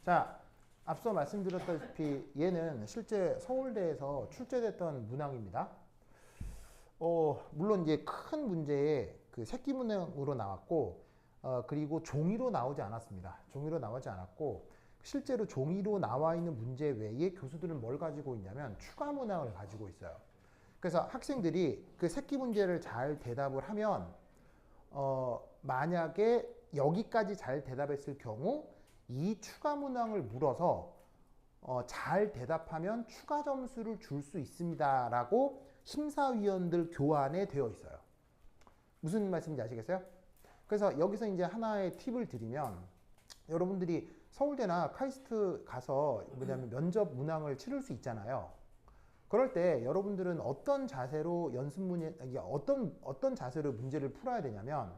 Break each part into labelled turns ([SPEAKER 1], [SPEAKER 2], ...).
[SPEAKER 1] 자, 앞서 말씀드렸다시피 얘는 실제 서울대에서 출제됐던 문항입니다. 물론 이제 큰 문제에 그 새끼 문항으로 나왔고, 그리고 종이로 나오지 않았습니다. 종이로 나오지 않았고, 실제로 종이로 나와 있는 문제 외에 교수들은 뭘 가지고 있냐면 추가 문항을 가지고 있어요. 그래서 학생들이 그 새끼 문제를 잘 대답을 하면, 만약에 여기까지 잘 대답했을 경우 이 추가 문항을 물어서 잘 대답하면 추가 점수를 줄 수 있습니다 라고 심사위원들 교환에 되어 있어요. 무슨 말씀인지 아시겠어요? 그래서 여기서 이제 하나의 팁을 드리면, 여러분들이 서울대나 카이스트 가서 뭐냐면 면접 문항을 치를 수 있잖아요. 그럴 때 여러분들은 어떤 자세로 어떤 자세로 문제를 풀어야 되냐면,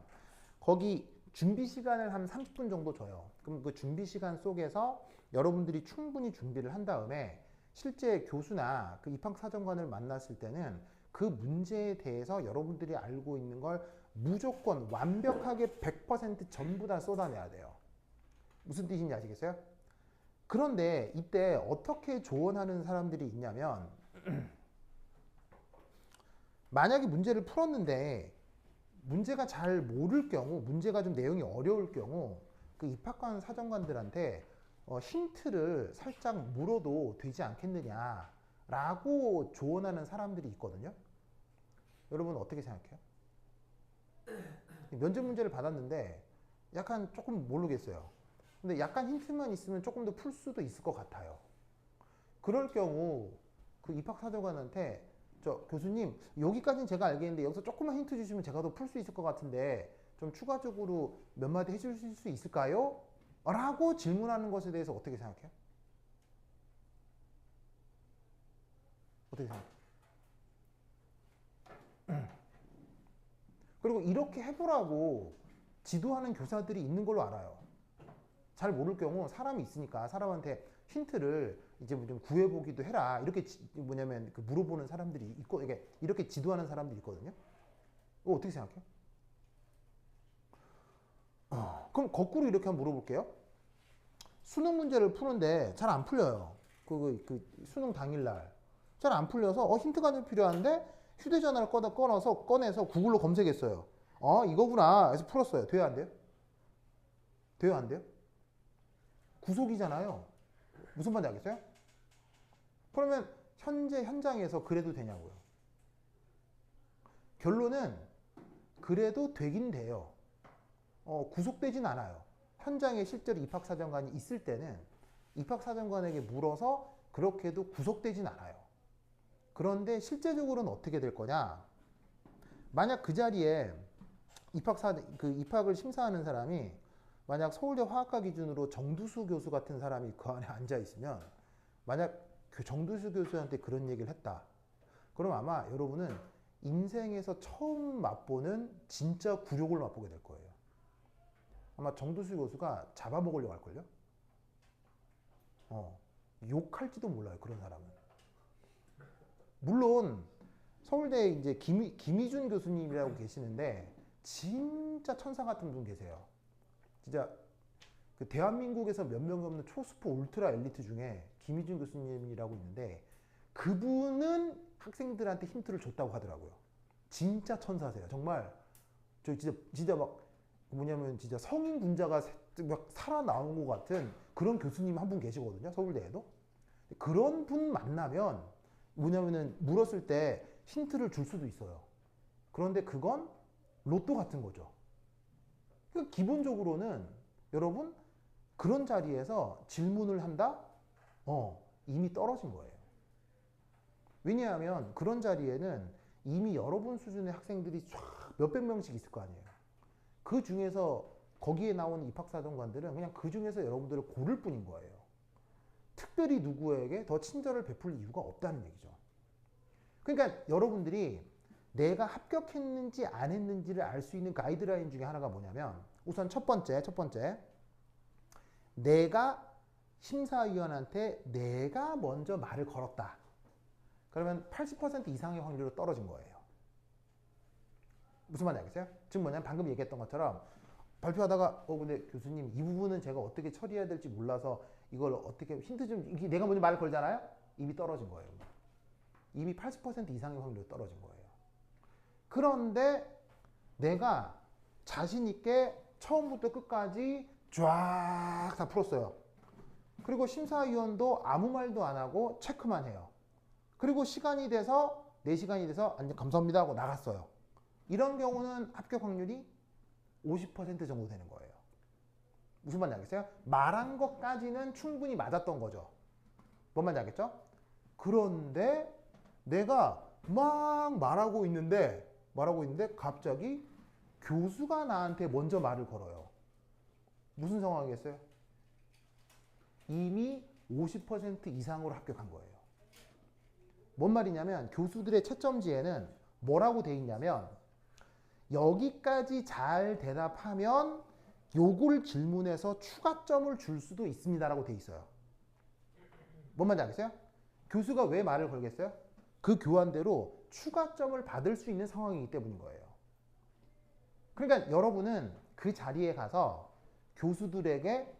[SPEAKER 1] 거기 준비 시간을 한 30분 정도 줘요. 그럼 그 준비 시간 속에서 여러분들이 충분히 준비를 한 다음에 실제 교수나 그 입학사정관을 만났을 때는 그 문제에 대해서 여러분들이 알고 있는 걸 무조건 완벽하게 100% 전부 다 쏟아내야 돼요. 무슨 뜻인지 아시겠어요? 그런데 이때 어떻게 조언하는 사람들이 있냐면, 만약에 문제를 풀었는데 문제가 잘 모를 경우, 문제가 좀 내용이 어려울 경우 그 입학관 사정관들한테 힌트를 살짝 물어도 되지 않겠느냐라고 조언하는 사람들이 있거든요. 여러분 어떻게 생각해요? 면접 문제를 받았는데 약간 조금 모르겠어요. 근데 약간 힌트만 있으면 조금 더 풀 수도 있을 것 같아요. 그럴 경우 그 입학사정관한테 저 교수님 여기까지는 제가 알겠는데 여기서 조금만 힌트 주시면 제가 더 풀 수 있을 것 같은데 좀 추가적으로 몇 마디 해주실 수 있을까요? 라고 질문하는 것에 대해서 어떻게 생각해요? 어떻게 생각해요? 그리고 이렇게 해보라고 지도하는 교사들이 있는 걸로 알아요. 잘 모를 경우 사람이 있으니까 사람한테 힌트를 이제 좀 구해보기도 해라. 이렇게 뭐냐면 그 물어보는 사람들이 있고, 이렇게 지도하는 사람들이 있거든요. 이거 어떻게 생각해요? 그럼 거꾸로 이렇게 한번 물어볼게요. 수능 문제를 푸는데 잘 안 풀려요. 그 수능 당일날. 잘 안 풀려서 힌트가 좀 필요한데 휴대전화를 꺼내서 구글로 검색했어요. 이거구나. 해서 풀었어요. 돼요, 안 돼요? 돼요, 안 돼요? 구속이잖아요. 무슨 말인지 알겠어요? 그러면 현재 현장에서 그래도 되냐고요. 결론은 그래도 되긴 돼요. 구속되진 않아요. 현장에 실제로 입학사정관이 있을 때는 입학사정관에게 물어서 그렇게도 구속되진 않아요. 그런데 실제적으로는 어떻게 될 거냐? 만약 그 자리에 입학을 심사하는 사람이 만약 서울대 화학과 기준으로 정두수 교수 같은 사람이 그 안에 앉아 있으면, 만약 그 정두수 교수한테 그런 얘기를 했다. 그럼 아마 여러분은 인생에서 처음 맛보는 진짜 굴욕을 맛보게 될 거예요. 아마 정두수 교수가 잡아먹으려고 할걸요? 욕할지도 몰라요, 그런 사람은. 물론, 서울대 이제 김희준 교수님이라고 계시는데, 진짜 천사 같은 분 계세요. 진짜, 그 대한민국에서 몇 명이 없는 초스포 울트라 엘리트 중에 김희준 교수님이라고 있는데, 그분은 학생들한테 힌트를 줬다고 하더라고요. 진짜 천사세요. 정말, 저 진짜 막, 뭐냐면 진짜 성인 분자가 막 살아나온 것 같은 그런 교수님 한 분 계시거든요. 서울대에도. 그런 분 만나면 뭐냐면은 물었을 때 힌트를 줄 수도 있어요. 그런데 그건 로또 같은 거죠. 그러니까 기본적으로는 여러분 그런 자리에서 질문을 한다? 이미 떨어진 거예요. 왜냐하면 그런 자리에는 이미 여러분 수준의 학생들이 쫙 몇백 명씩 있을 거 아니에요. 그 중에서 거기에 나오는 입학사정관들은 그냥 그 중에서 여러분들을 고를 뿐인 거예요. 특별히 누구에게 더 친절을 베풀 이유가 없다는 얘기죠. 그러니까 여러분들이 내가 합격했는지 안 했는지를 알 수 있는 가이드라인 중에 하나가 뭐냐면, 우선 첫 번째, 내가 심사위원한테 내가 먼저 말을 걸었다. 그러면 80% 이상의 확률로 떨어진 거예요. 무슨 말인지 알겠어요? 즉 뭐냐면 방금 얘기했던 것처럼 발표하다가 근데 교수님 이 부분은 제가 어떻게 처리해야 될지 몰라서 이걸 어떻게 힌트 좀 이게 내가 먼저 말을 걸잖아요. 이미 떨어진 거예요. 이미 80% 이상의 확률로 떨어진 거예요. 그런데 내가 자신 있게 처음부터 끝까지 쫙 다 풀었어요. 그리고 심사위원도 아무 말도 안 하고 체크만 해요. 그리고 시간이 돼서 4시간이 돼서 감사합니다 하고 나갔어요. 이런 경우는 합격 확률이 50% 정도 되는 거예요. 무슨 말인지 알겠어요? 말한 것까지는 충분히 맞았던 거죠. 뭔 말인지 알겠죠? 그런데 내가 막 말하고 있는데 갑자기 교수가 나한테 먼저 말을 걸어요. 무슨 상황이겠어요? 이미 50% 이상으로 합격한 거예요. 뭔 말이냐면 교수들의 채점지에는 뭐라고 돼 있냐면 여기까지 잘 대답하면 요걸 질문해서 추가점을 줄 수도 있습니다라고 돼 있어요. 뭔 말인지 알겠어요? 교수가 왜 말을 걸겠어요? 그 교환대로 추가점을 받을 수 있는 상황이기 때문인 거예요. 그러니까 여러분은 그 자리에 가서 교수들에게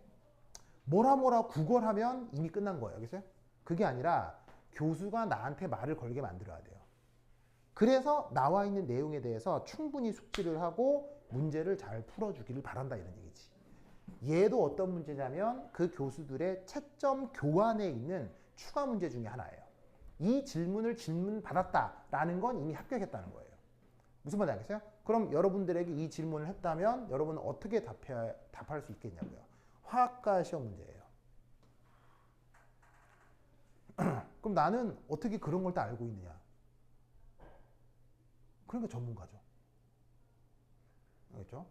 [SPEAKER 1] 뭐라 구걸하면 이미 끝난 거예요. 알겠어요? 그게 아니라 교수가 나한테 말을 걸게 만들어야 돼요. 그래서 나와 있는 내용에 대해서 충분히 숙지를 하고 문제를 잘 풀어주기를 바란다 이런 얘기지. 얘도 어떤 문제냐면 그 교수들의 채점 교환에 있는 추가 문제 중에 하나예요. 이 질문을 받았다라는 건 이미 합격했다는 거예요. 무슨 말인지 알겠어요? 그럼 여러분들에게 이 질문을 했다면 여러분은 어떻게 답할 수 있겠냐고요. 화학과 시험 문제예요. 그럼 나는 어떻게 그런 걸 다 알고 있느냐? 그러니까 전문가죠. 알겠죠?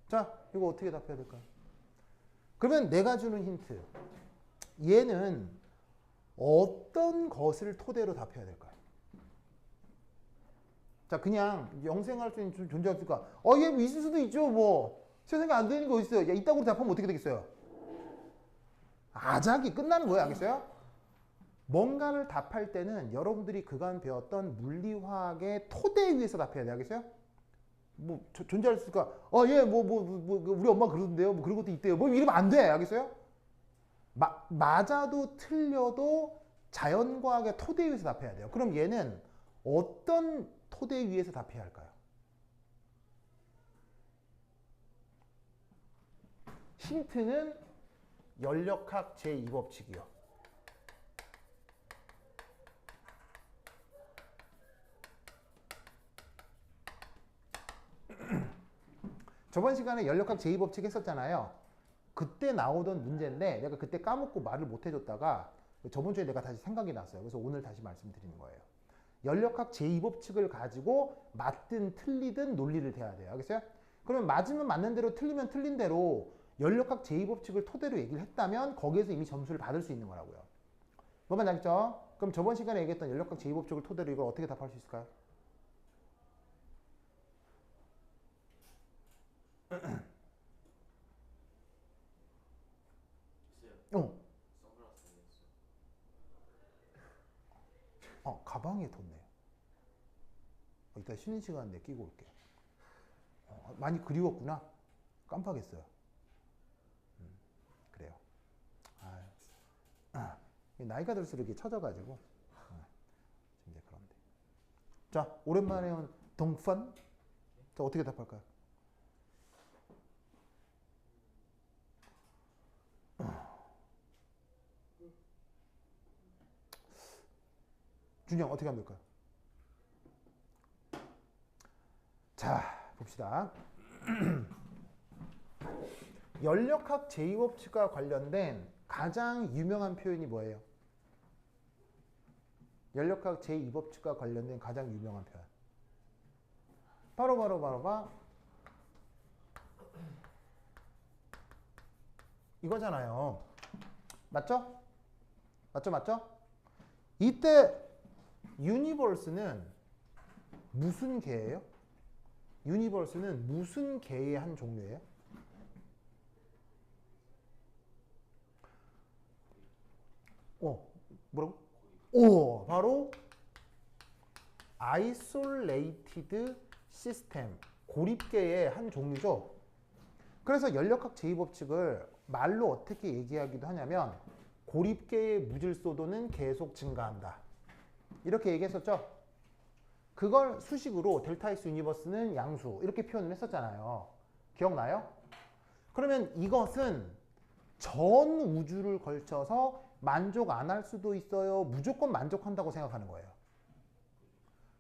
[SPEAKER 1] 자, 이거 어떻게 답해야 될까요? 그러면 내가 주는 힌트. 얘는 어떤 것을 토대로 답해야 될까요? 자, 그냥 영생할 수 있는 존재가 있을까? 얘 뭐 있을 수도 있죠, 뭐. 세상에 안 되는 거 있어요. 야, 이따구로 답하면 어떻게 되겠어요? 아작이 끝나는 거예요, 알겠어요? 뭔가를 답할 때는 여러분들이 그간 배웠던 물리화학의 토대 위에서 답해야 돼요, 알겠어요? 뭐 존재할 수 있을까? 예, 우리 엄마 그러던데요. 뭐 그런 것도 있대요. 뭐 이러면 안 돼, 알겠어요? 맞아도 틀려도 자연과학의 토대 위에서 답해야 돼요. 그럼 얘는 어떤 토대 위에서 답해야 할까요? 힌트는 연력학 제2법칙이요. 저번 시간에 연력학 제2법칙 했었잖아요. 그때 나오던 문제인데 내가 그때 까먹고 말을 못 해줬다가 저번 주에 내가 다시 생각이 났어요. 그래서 오늘 다시 말씀드리는 거예요. 연력학 제2법칙을 가지고 맞든 틀리든 논리를 대야 돼요. 알겠어요? 그러면 맞으면 맞는 대로 틀리면 틀린 대로 연력학 제2법칙을 토대로 얘기를 했다면 거기에서 이미 점수를 받을 수 있는 거라고요. 뭐만 알겠죠? 그럼 저번 시간에 얘기했던 연력학 제2법칙을 토대로 이걸 어떻게 답할 수 있을까요? 가방에 뒀네요. 이따 쉬는 시간에 끼고 올게. 많이 그리웠구나. 깜빡했어요. 그래요. 나이가 들수록 이렇게 처져가지고 이제 그런데. 자, 오랜만에 온 동펀. 자, 어떻게 답할까요? 준영 어떻게 하면 될까요? 자, 봅시다. 연력학 제2법칙과 관련된 가장 유명한 표현이 뭐예요? 연력학 제2법칙과 관련된 가장 유명한 표현. 바로 이거잖아요. 맞죠? 맞죠? 이때 유니버스는 무슨 개예요? 유니버스는 무슨 개의 한 종류예요? 뭐라고? 바로 isolated system, 고립계의 한 종류죠. 그래서 연력학 제2법칙을 말로 어떻게 얘기하기도 하냐면 고립계의 무질소도는 계속 증가한다. 이렇게 얘기했었죠. 그걸 수식으로 델타 S 유니버스는 양수 이렇게 표현을 했었잖아요. 기억나요? 그러면 이것은 전 우주를 걸쳐서 만족 안 할 수도 있어요. 무조건 만족한다고 생각하는 거예요.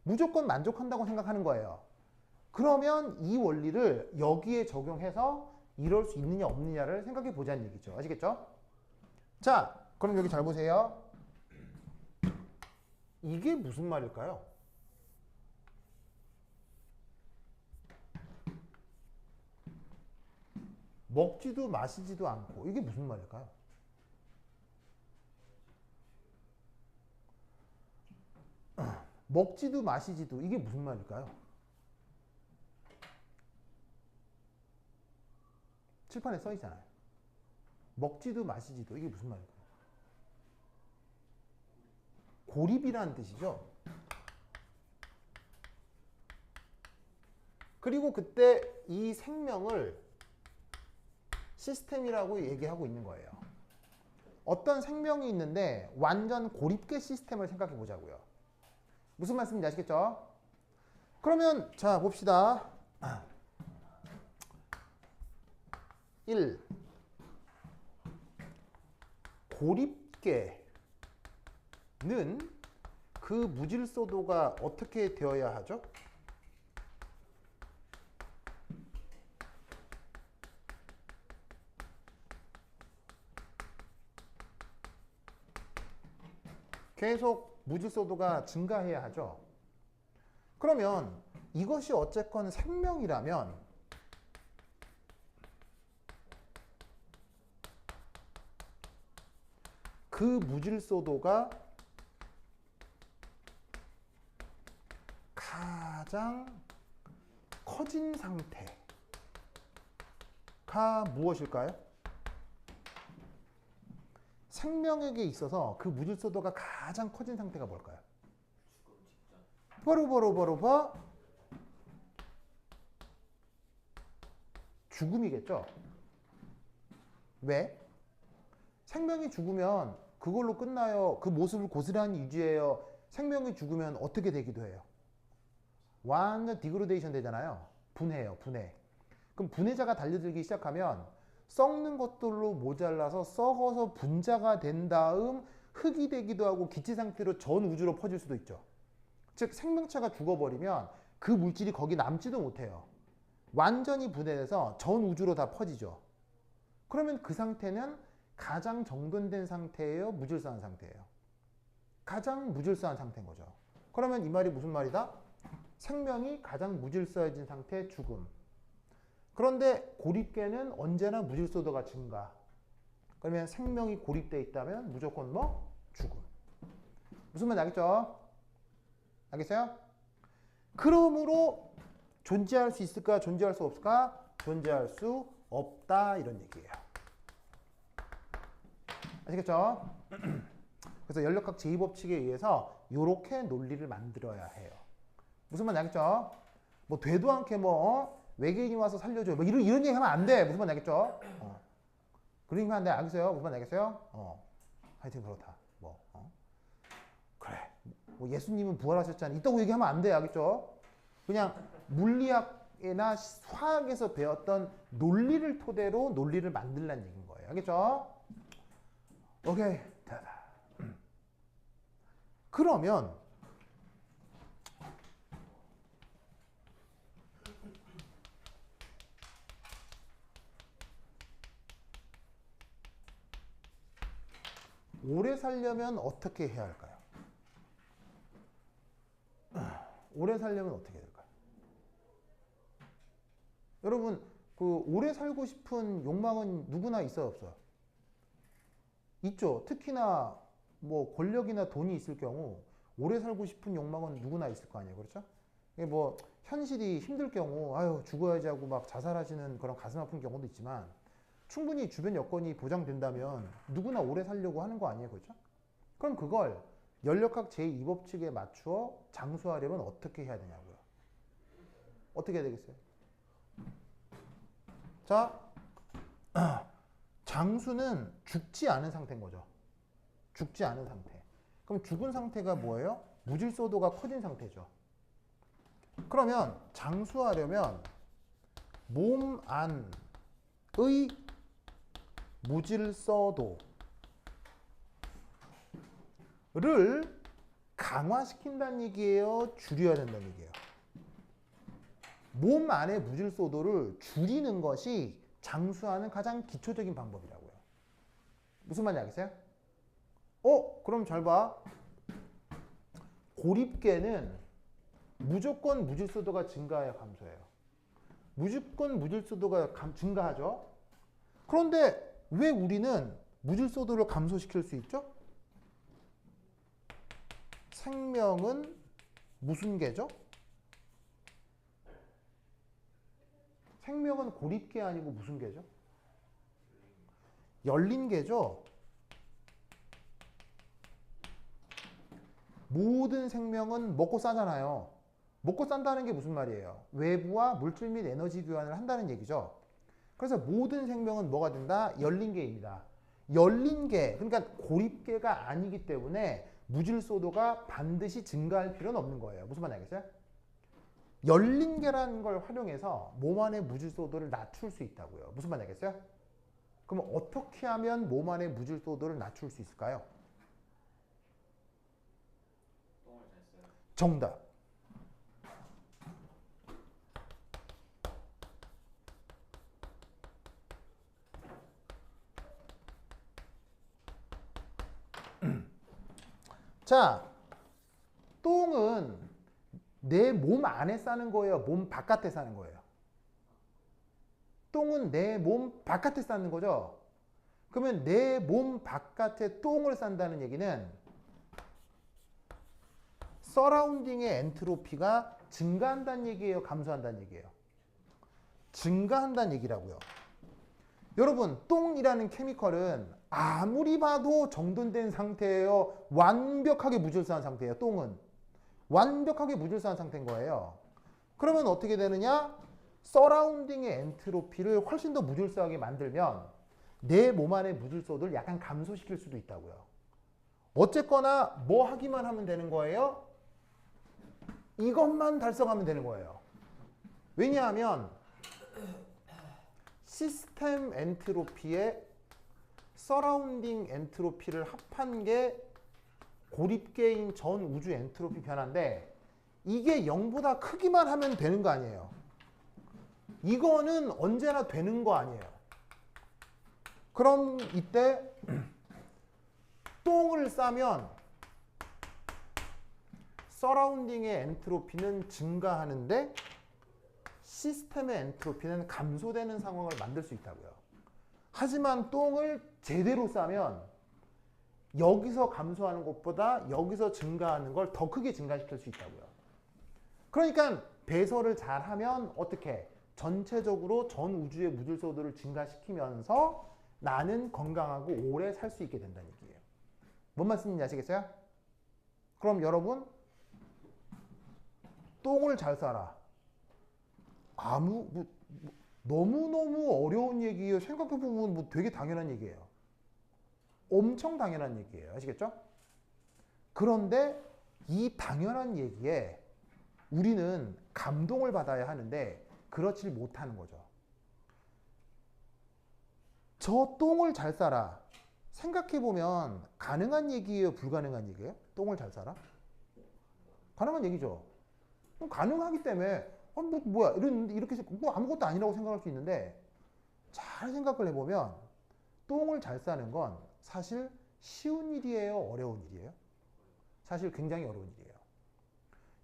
[SPEAKER 1] 무조건 만족한다고 생각하는 거예요. 그러면 이 원리를 여기에 적용해서 이럴 수 있느냐 없느냐를 생각해 보자는 얘기죠. 아시겠죠? 자, 그럼 여기 잘 보세요. 이게 무슨 말일까요? 먹지도 마시지도 않고 이게 무슨 말일까요? 먹지도 마시지도 이게 무슨 말일까요? 칠판에 써 있잖아요. 먹지도 마시지도 이게 무슨 말일까요? 고립이라는 뜻이죠. 그리고 그때 이 생명을 시스템이라고 얘기하고 있는 거예요. 어떤 생명이 있는데 완전 고립계 시스템을 생각해 보자고요. 무슨 말씀인지 아시겠죠? 그러면 자 봅시다. 1. 고립계는 그 무질서도가 어떻게 되어야 하죠? 계속 무질서도가 증가해야 하죠. 그러면 이것이 어쨌건 생명이라면 그 무질서도가 가장 커진 상태가 무엇일까요? 생명에게 있어서 그 무질서도가 가장 커진 상태가 뭘까요? 바로 죽음이겠죠. 왜? 생명이 죽으면 그걸로 끝나요. 그 모습을 고스란히 유지해요. 생명이 죽으면 어떻게 되기도 해요? 완전 디그로데이션 되잖아요. 분해요, 분해. 그럼 분해자가 달려들기 시작하면 썩는 것들로 모자라서 썩어서 분자가 된 다음 흙이 되기도 하고 기체 상태로 전 우주로 퍼질 수도 있죠. 즉 생명체가 죽어버리면 그 물질이 거기 남지도 못해요. 완전히 분해돼서 전 우주로 다 퍼지죠. 그러면 그 상태는 가장 정돈된 상태예요? 무질서한 상태예요? 가장 무질서한 상태인 거죠. 그러면 이 말이 무슨 말이다? 생명이 가장 무질서해진 상태의 죽음. 그런데 고립계는 언제나 무질서도가 증가. 그러면 생명이 고립되어 있다면 무조건 뭐? 죽음. 무슨 말인지 알겠죠? 알겠어요? 그러므로 존재할 수 있을까? 존재할 수 없을까? 존재할 수 없다. 이런 얘기예요. 아시겠죠? 그래서 연력학 제2법칙에 의해서 이렇게 논리를 만들어야 해요. 무슨 말인지 알겠죠? 뭐 되도 않게 뭐 외계인이 와서 살려줘. 뭐 이런 얘기 하면 안 돼. 무슨 말인지 알겠죠? 그런 얘기 하면 안 돼. 알겠어요? 무슨 말인지 알겠어요? 하여튼 그렇다. 그래. 뭐 예수님은 부활하셨잖아요. 이따고 얘기하면 안 돼. 알겠죠? 그냥 물리학이나 화학에서 배웠던 논리를 토대로 논리를 만들라는 얘기인 거예요. 알겠죠? 오케이. 그러면 오래 살려면 어떻게 해야 할까요? 오래 살려면 어떻게 될까요? 여러분, 그 오래 살고 싶은 욕망은 누구나 있어요, 없어요? 있죠. 특히나 뭐 권력이나 돈이 있을 경우 오래 살고 싶은 욕망은 누구나 있을 거 아니에요, 그렇죠? 이게 뭐 현실이 힘들 경우 아유 죽어야지 하고 막 자살하시는 그런 가슴 아픈 경우도 있지만 충분히 주변 여건이 보장된다면 누구나 오래 살려고 하는 거 아니에요, 그렇죠? 그럼 그걸 연력학 제2법칙에 맞추어 장수하려면 어떻게 해야 되냐고요. 어떻게 해야 되겠어요? 자, 장수는 죽지 않은 상태인 거죠. 죽지 않은 상태. 그럼 죽은 상태가 뭐예요? 무질서도가 커진 상태죠. 그러면 장수하려면 몸 안의 무질서도를 강화시킨다는 얘기예요? 줄여야 된다는 얘기예요? 몸 안의 무질서도를 줄이는 것이 장수하는 가장 기초적인 방법이라고요. 무슨 말인지 알겠어요? 그럼 잘 봐. 고립계는 무조건 무질서도가 증가해야 감소해요. 무조건 무질서도가 증가하죠. 그런데 왜 우리는 무질서도를 감소시킬 수 있죠? 생명은 무슨 개죠? 생명은 고립계 아니고 무슨 개죠? 열린 개죠. 모든 생명은 먹고 싸잖아요. 먹고 싼다는 게 무슨 말이에요? 외부와 물질 및 에너지 교환을 한다는 얘기죠. 그래서 모든 생명은 뭐가 된다? 열린 개입니다. 열린 개, 그러니까 고립계가 아니기 때문에 무질서도가 반드시 증가할 필요는 없는 거예요. 무슨 말인지 알겠어요? 열린 개라는 걸 활용해서 몸 안의 무질서도를 낮출 수 있다고요. 무슨 말인지 알겠어요? 그럼 어떻게 하면 몸 안의 무질서도를 낮출 수 있을까요? 정답. 자, 똥은 내 몸 안에 싸는 거예요? 몸 바깥에 싸는 거예요? 똥은 내 몸 바깥에 싸는 거죠? 그러면 내 몸 바깥에 똥을 싼다는 얘기는 서라운딩의 엔트로피가 증가한다는 얘기예요? 감소한다는 얘기예요? 증가한다는 얘기라고요. 여러분, 똥이라는 케미컬은 아무리 봐도 정돈된 상태예요? 완벽하게 무질서한 상태예요? 똥은 완벽하게 무질서한 상태인 거예요. 그러면 어떻게 되느냐? 서라운딩의 엔트로피를 훨씬 더 무질서하게 만들면 내 몸 안의 무질서도를 약간 감소시킬 수도 있다고요. 어쨌거나 뭐 하기만 하면 되는 거예요? 이것만 달성하면 되는 거예요. 왜냐하면 시스템 엔트로피에 서라운딩 엔트로피를 합한 게 고립계인 전 우주 엔트로피 변화인데 이게 0보다 크기만 하면 되는 거 아니에요. 이거는 언제나 되는 거 아니에요. 그럼 이때 똥을 싸면 서라운딩의 엔트로피는 증가하는데 시스템의 엔트로피는 감소되는 상황을 만들 수 있다고요. 하지만 똥을 제대로 싸면 여기서 감소하는 것보다 여기서 증가하는 걸 더 크게 증가시킬 수 있다고요. 그러니까 배설을 잘하면 어떻게 전체적으로 전 우주의 무질서도를 증가시키면서 나는 건강하고 오래 살 수 있게 된다는 얘기예요. 뭔 말씀인지 아시겠어요? 그럼 여러분 똥을 잘 싸라. 너무너무 어려운 얘기예요. 생각해보면 뭐 되게 당연한 얘기예요. 엄청 당연한 얘기예요. 아시겠죠? 그런데 이 당연한 얘기에 우리는 감동을 받아야 하는데 그렇지 못하는 거죠. 저 똥을 잘 싸라. 생각해보면 가능한 얘기예요? 불가능한 얘기예요? 똥을 잘 싸라? 가능한 얘기죠. 가능하기 때문에 이렇게 뭐 아무것도 아니라고 생각할 수 있는데 잘 생각을 해보면 똥을 잘 싸는 건 사실 쉬운 일이에요? 어려운 일이에요? 사실 굉장히 어려운 일이에요.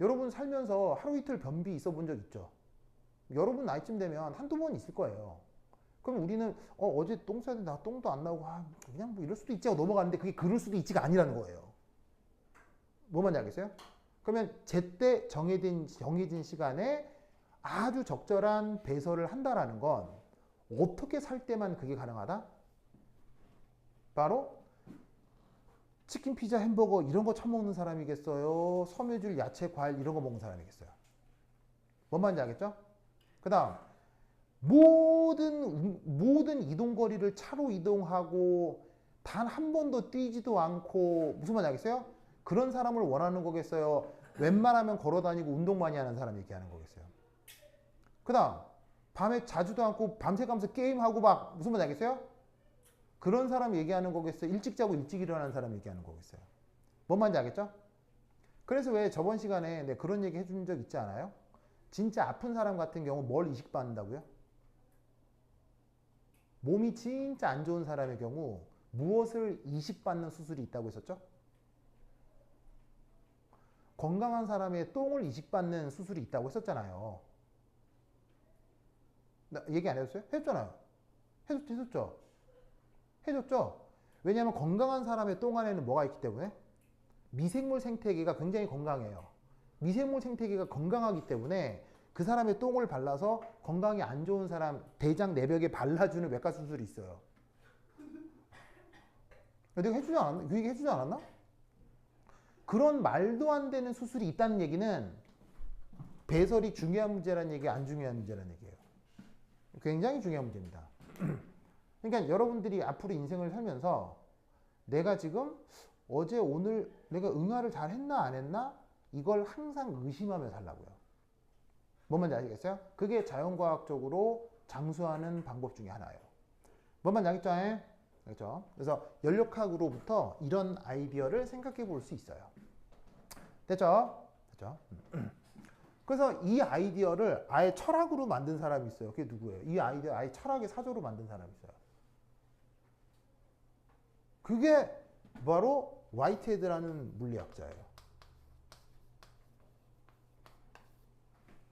[SPEAKER 1] 여러분 살면서 하루 이틀 변비 있어 본 적 있죠? 여러분 나이쯤 되면 한두 번 있을 거예요. 그럼 우리는 어제 똥 싸는데 나 똥도 안 나오고 그냥 뭐 이럴 수도 있지 하고 넘어가는데 그게 그럴 수도 있지가 아니라는 거예요. 뭐 말인지 알겠어요? 그러면 제때 정해진 시간에 아주 적절한 배설을 한다라는 건 어떻게 살 때만 그게 가능하다? 바로 치킨, 피자, 햄버거 이런 거 처먹는 사람이겠어요? 섬유질, 야채, 과일 이런 거 먹는 사람이겠어요? 뭔 말인지 알겠죠? 그 다음 모든 이동 거리를 차로 이동하고 단 한 번도 뛰지도 않고 무슨 말인지 알겠어요? 그런 사람을 원하는 거겠어요? 웬만하면 걸어 다니고 운동 많이 하는 사람 얘기하는 거겠어요? 그 다음 밤에 자주도 않고 밤새 가면서 게임하고 막 무슨 말인지 알겠어요? 그런 사람 얘기하는 거겠어요? 일찍 자고 일찍 일어나는 사람 얘기하는 거겠어요? 뭔 말인지 알겠죠? 그래서 왜 저번 시간에 내가 그런 얘기 해준 적 있지 않아요? 진짜 아픈 사람 같은 경우 뭘 이식받는다고요? 몸이 진짜 안 좋은 사람의 경우 무엇을 이식받는 수술이 있다고 했었죠? 건강한 사람의 똥을 이식받는 수술이 있다고 했었잖아요. 나 얘기 안 해줬어요? 해줬잖아요. 해줬죠? 해줬죠? 왜냐하면 건강한 사람의 똥 안에는 뭐가 있기 때문에? 미생물 생태계가 굉장히 건강해요. 미생물 생태계가 건강하기 때문에 그 사람의 똥을 발라서 건강이 안 좋은 사람 대장 내벽에 발라주는 외과 수술이 있어요. 내가 해주지 않았나? 그 얘기 해주지 않았나? 그런 말도 안 되는 수술이 있다는 얘기는 배설이 중요한 문제라는 얘기, 안 중요한 문제라는 얘기예요. 굉장히 중요한 문제입니다. 그러니까 여러분들이 앞으로 인생을 살면서 내가 지금 어제 오늘 내가 응아를 잘 했나 안 했나 이걸 항상 의심하며 살라고요. 뭔 말인지 아시겠어요? 그게 자연과학적으로 장수하는 방법 중에 하나예요. 뭔 말인지 알겠죠? 그렇죠? 그래서 연력학으로부터 이런 아이디어를 생각해 볼 수 있어요. 됐죠? 됐죠? 그래서 이 아이디어를 아예 철학으로 만든 사람이 있어요. 그게 누구예요? 이 아이디어 아예 철학의 사조로 만든 사람이 있어요. 그게 바로 화이트헤드라는 물리학자예요.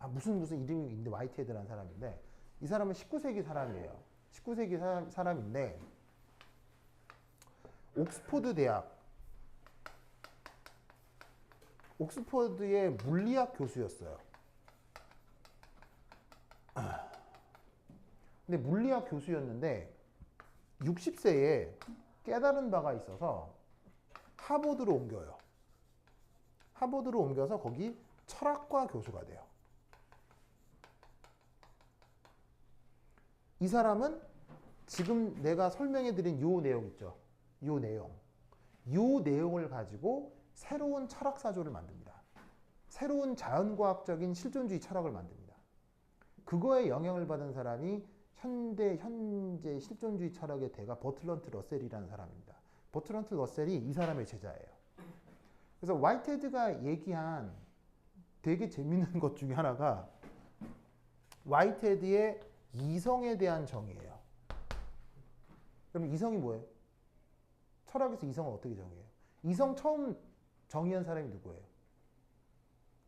[SPEAKER 1] 무슨 이름이 있는데 화이트헤드라는 사람인데 이 사람은 19세기 사람이에요. 19세기 사람인데 옥스퍼드의 물리학 교수였어요. 근데 물리학 교수였는데 60세에 깨달은 바가 있어서 하버드로 옮겨요. 하버드로 옮겨서 거기 철학과 교수가 돼요. 이 사람은 지금 내가 설명해 드린 요 내용 있죠. 요 내용을 가지고 새로운 철학사조를 만듭니다. 새로운 자연과학적인 실존주의 철학을 만듭니다. 그거에 영향을 받은 사람이 현재 실존주의 철학의 대가 버트런트 러셀이라는 사람입니다. 버트런트 러셀이 이 사람의 제자예요. 그래서 화이트헤드가 얘기한 되게 재밌는 것 중에 하나가 화이트헤드의 이성에 대한 정의예요. 그럼 이성이 뭐예요? 철학에서 이성을 어떻게 정의해요? 이성 처음 정의한 사람이 누구예요?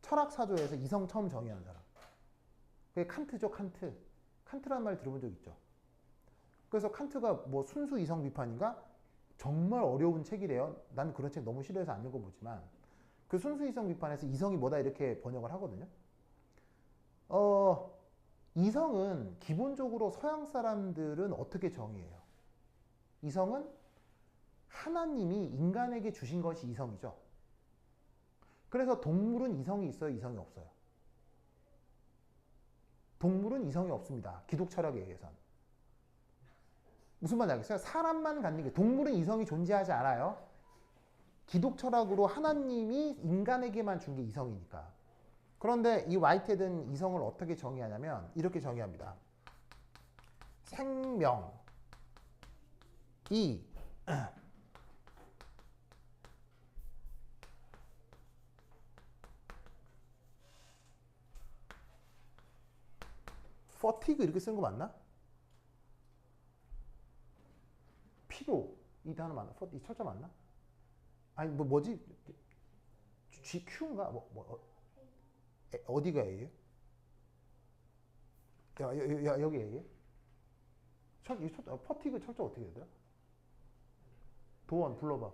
[SPEAKER 1] 철학사조에서 이성 처음 정의한 사람. 그게 칸트죠, 칸트. 칸트라는 말 들어본 적 있죠? 그래서 칸트가 뭐 순수 이성 비판인가? 정말 어려운 책이래요. 난 그런 책 너무 싫어해서 안 읽어보지만 그 순수 이성 비판에서 이성이 뭐다 이렇게 번역을 하거든요. 이성은 기본적으로 서양 사람들은 어떻게 정의해요? 이성은 하나님이 인간에게 주신 것이 이성이죠. 그래서 동물은 이성이 있어요? 이성이 없어요? 동물은 이성이 없습니다. 기독 철학에 의해선. 무슨 말인지 알겠어요? 사람만 갖는 게 동물은 이성이 존재하지 않아요. 기독 철학으로 하나님이 인간에게만 준 게 이성이니까. 그런데 이 화이트헤드는 이성을 어떻게 정의하냐면 이렇게 정의합니다. 생명이 fatigue 이렇게 쓴 거 맞나? 피로 이 단어 맞나? 이 철자 맞나? 아니 뭐지? GQ인가? 어디가 A예요? 여기 A예요? fatigue 철자 어떻게 되더라? 도원 불러봐.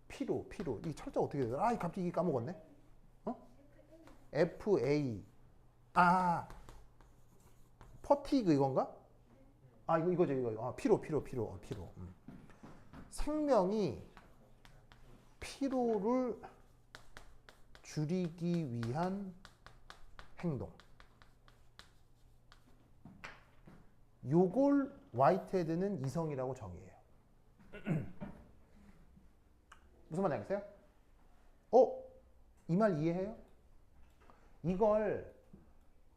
[SPEAKER 1] 피로 이 철자 어떻게 되더라? 갑자기 까먹었네. FA fatigue 이건가? 아, 이거죠, 이거. 피로. 생명이 피로를 줄이기 위한 행동. 요걸 화이트헤드는 이성이라고 정의해요. 무슨 말인지 알겠어요? 이 말 이해해요? 이걸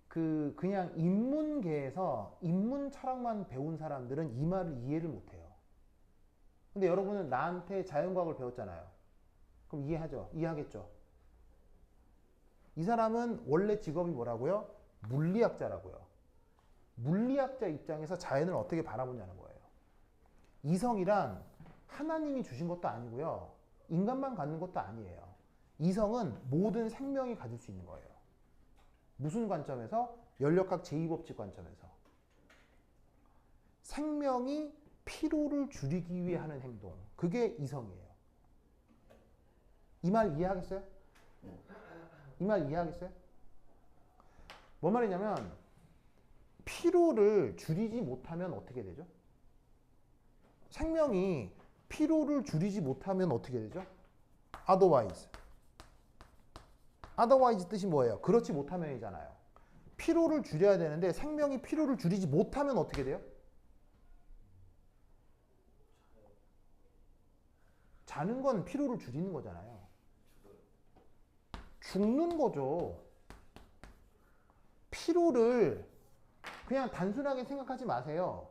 [SPEAKER 1] 그냥 인문계에서 인문 철학만 배운 사람들은 이 말을 이해를 못해요. 근데 여러분은 나한테 자연과학을 배웠잖아요. 그럼 이해하죠? 이해하겠죠? 이 사람은 원래 직업이 뭐라고요? 물리학자라고요. 물리학자 입장에서 자연을 어떻게 바라보냐는 거예요. 이성이란 하나님이 주신 것도 아니고요. 인간만 갖는 것도 아니에요. 이성은 모든 생명이 가질 수 있는 거예요. 무슨 관점에서? 연력학 제2법칙 관점에서. 생명이 피로를 줄이기 위해 하는 행동. 그게 이성이에요. 이 말 이해하겠어요? 이 말 이해하겠어요? 뭔 말이냐면 피로를 줄이지 못하면 어떻게 되죠? 생명이 피로를 줄이지 못하면 어떻게 되죠? otherwise. otherwise 뜻이 뭐예요? 그렇지 못하면이잖아요. 피로를 줄여야 되는데 생명이 피로를 줄이지 못하면 어떻게 돼요? 자는 건 피로를 줄이는 거잖아요. 죽는 거죠. 피로를 그냥 단순하게 생각하지 마세요.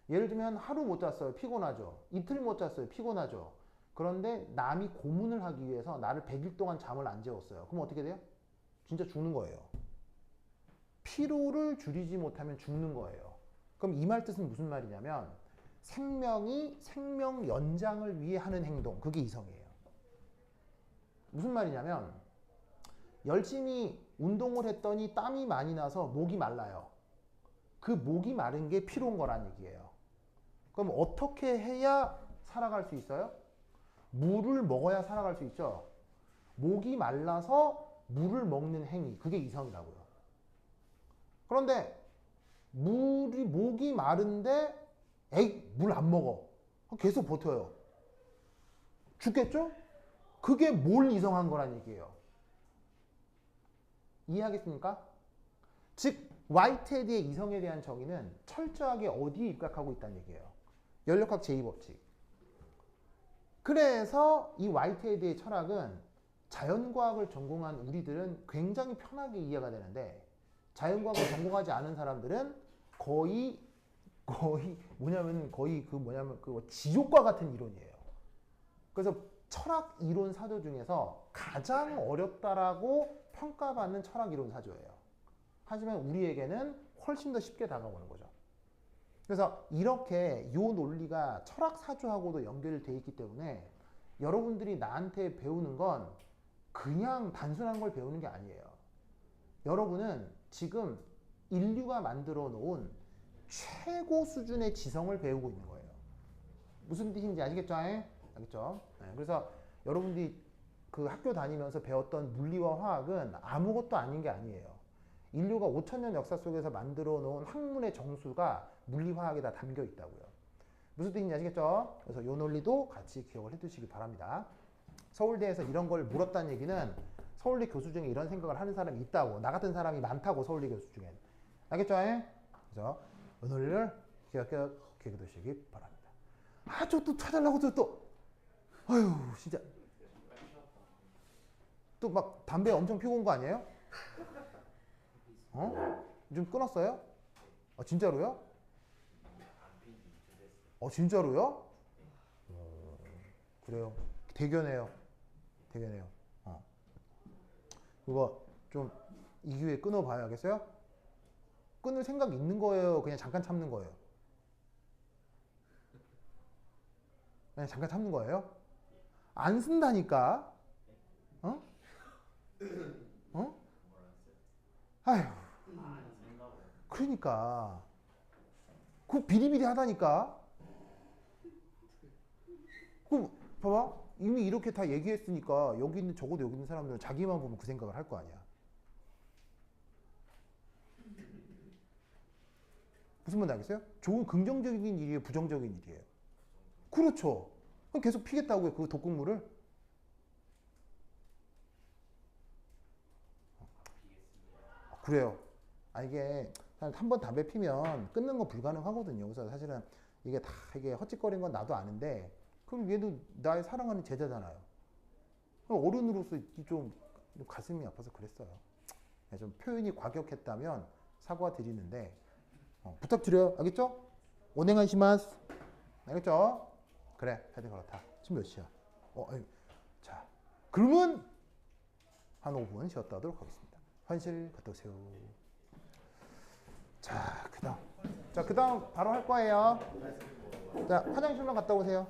[SPEAKER 1] 예를 들면 하루 못 잤어요. 피곤하죠. 이틀 못 잤어요. 피곤하죠. 그런데 남이 고문을 하기 위해서 나를 100일 동안 잠을 안 재웠어요. 그럼 어떻게 돼요? 진짜 죽는 거예요. 피로를 줄이지 못하면 죽는 거예요. 그럼 이 말 뜻은 무슨 말이냐면 생명이 생명 연장을 위해 하는 행동. 그게 이성이에요. 무슨 말이냐면 열심히 운동을 했더니 땀이 많이 나서 목이 말라요. 그 목이 마른 게 피로인 거란 얘기예요. 그럼 어떻게 해야 살아갈 수 있어요? 물을 먹어야 살아갈 수 있죠. 목이 말라서 물을 먹는 행위. 그게 이성이라고요. 그런데 목이 마른데 물 안 먹어. 계속 버텨요. 죽겠죠? 그게 뭘 이성한 거란 얘기예요. 이해하겠습니까? 즉 화이트헤드의 이성에 대한 정의는 철저하게 어디에 입각하고 있다는 얘기예요. 연력학 제2법칙. 그래서 이 화이트헤드의 철학은 자연과학을 전공한 우리들은 굉장히 편하게 이해가 되는데 자연과학을 전공하지 않은 사람들은 거의 지옥과 같은 이론이에요. 그래서 철학 이론 사조 중에서 가장 어렵다라고 평가받는 철학 이론 사조예요. 하지만 우리에게는 훨씬 더 쉽게 다가오는 거죠. 그래서 이렇게 이 논리가 철학 사조하고도 연결되어 있기 때문에 여러분들이 나한테 배우는 건 그냥 단순한 걸 배우는 게 아니에요. 여러분은 지금 인류가 만들어 놓은 최고 수준의 지성을 배우고 있는 거예요. 무슨 뜻인지 아시겠죠? 알겠죠? 네, 그래서 여러분들이 그 학교 다니면서 배웠던 물리와 화학은 아무것도 아닌 게 아니에요. 인류가 5,000년 역사 속에서 만들어 놓은 학문의 정수가 물리화학에 다 담겨 있다고요. 무슨 뜻인지 아시겠죠? 그래서 이 논리도 같이 기억을 해두시기 바랍니다. 서울대에서 이런 걸 물었다는 얘기는 서울대 교수 중에 이런 생각을 하는 사람이 있다고, 나 같은 사람이 많다고 서울대 교수 중엔. 알겠죠? 그래서 이 논리를 기억해 두시기 바랍니다. 저 또 찾으려고 아유 진짜 또 막 담배 엄청 피고 온 거 아니에요? 좀 끊었어요? 진짜로요? 진짜로요? 그래요. 대견해요. 그거 좀 이 기회에 끊어봐야겠어요? 끊을 생각 있는 거예요? 그냥 잠깐 참는 거예요? 그냥 잠깐 참는 거예요? 안 쓴다니까? 아휴. 그러니까. 그 비리비리 하다니까? 봐봐. 이미 이렇게 다 얘기했으니까 적어도 여기 있는 사람들은 자기만 보면 그 생각을 할 거 아니야. 무슨 말인지 알겠어요? 좋은 긍정적인 일이에요, 부정적인 일이에요? 그렇죠. 그럼 계속 피겠다고요, 그 독극물을? 그래요. 아, 이게 한 번 담배 피면 끊는 건 불가능하거든요. 그래서 사실은 이게 다 이게 헛짓거리인 건 나도 아는데, 그럼 얘도 나의 사랑하는 제자잖아요. 그럼 어른으로서 좀 가슴이 아파서 그랬어요. 좀 표현이 과격했다면 사과드리는데, 부탁드려요. 알겠죠? 오네가이시마스. 알겠죠? 그래, 하여튼 그렇다. 지금 몇 시야? 아유. 자, 그러면 한 5분 쉬었다 하도록 하겠습니다. 화장실 갔다 오세요. 자, 그 다음 바로 할 거예요. 자, 화장실만 갔다 오세요.